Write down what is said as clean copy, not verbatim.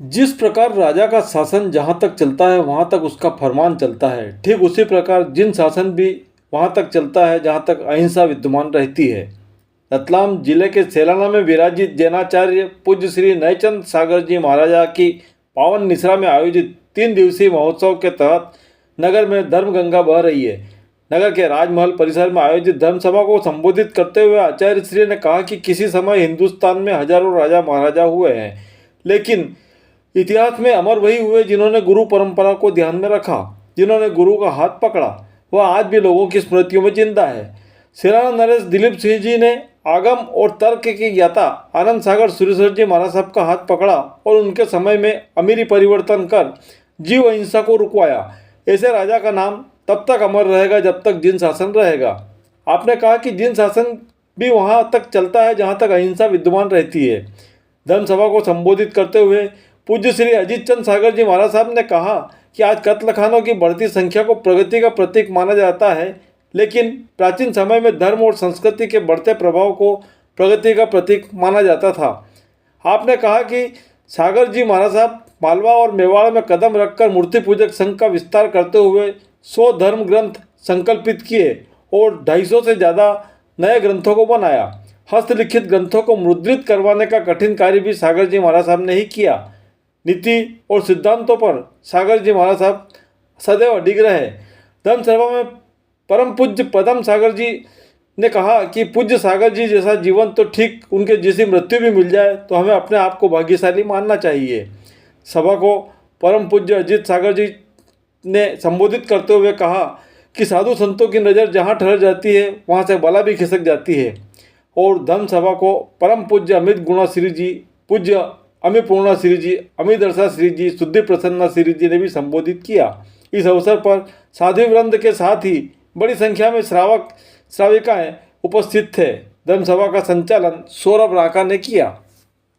जिस प्रकार राजा का शासन जहाँ तक चलता है वहाँ तक उसका फरमान चलता है, ठीक उसी प्रकार जिन शासन भी वहाँ तक चलता है जहाँ तक अहिंसा विद्यमान रहती है। रतलाम जिले के सेलाना में विराजित जैनाचार्य पूज्य श्री नयचंद सागर जी महाराजा की पावन निसरा में आयोजित 3 दिवसीय महोत्सव के तहत नगर में धर्म गंगा बह रही है। नगर के राजमहल परिसर में आयोजित धर्म सभा को संबोधित करते हुए आचार्य श्री ने कहा कि किसी समय हिंदुस्तान में हजारों राजा महाराजा हुए हैं, लेकिन इतिहास में अमर वही हुए जिन्होंने गुरु परंपरा को ध्यान में रखा, जिन्होंने गुरु का हाथ पकड़ा। वह आज भी लोगों की स्मृतियों में जिंदा है। सेनाना नरेश दिलीप सिंह जी ने आगम और तर्क की ज्ञाता आनंद सागर सुरेश्वर जी महाराज साहब का हाथ पकड़ा और उनके समय में अमीरी परिवर्तन कर जीव अहिंसा को रुकवाया। ऐसे राजा का नाम तब तक अमर रहेगा जब तक जिन शासन रहेगा। आपने कहा कि जिन शासन भी वहाँ तक चलता है जहाँ तक अहिंसा विद्यमान रहती है। धर्म सभा को संबोधित करते हुए पूज्य श्री अजीत चंद सागर जी महाराज साहब ने कहा कि आज कत्लखानों की बढ़ती संख्या को प्रगति का प्रतीक माना जाता है, लेकिन प्राचीन समय में धर्म और संस्कृति के बढ़ते प्रभाव को प्रगति का प्रतीक माना जाता था। आपने कहा कि सागर जी महाराज साहब मालवा और मेवाड़ में कदम रखकर मूर्ति पूजक संघ का विस्तार करते हुए 100 धर्म ग्रंथ संकल्पित किए और 250 से ज़्यादा नए ग्रंथों को बनाया। हस्तलिखित ग्रंथों को मुद्रित करवाने का कठिन कार्य भी सागर जी महाराज साहब ने ही किया। नीति और सिद्धांतों पर सागर जी महाराज साहब सदैव अडिग रहे। धर्म सभा में परम पूज्य पदम सागर जी ने कहा कि पूज्य सागर जी जैसा जीवन तो ठीक, उनके जैसी मृत्यु भी मिल जाए तो हमें अपने आप को भाग्यशाली मानना चाहिए। सभा को परम पूज्य अजीत सागर जी ने संबोधित करते हुए कहा कि साधु संतों की नज़र जहाँ ठहर जाती है वहाँ से बला भी खिसक जाती है। और धर्म सभा को परम पूज्य अमित गुणा श्री जी, पूज्य अमित पूर्णा श्री जी, अमित दर्शा श्री जी, शुद्धि प्रसन्ना श्री जी ने भी संबोधित किया। इस अवसर पर साधु वृंद के साथ ही बड़ी संख्या में श्रावक श्राविकाएं उपस्थित थे। धर्म सभा का संचालन सौरभ राका ने किया।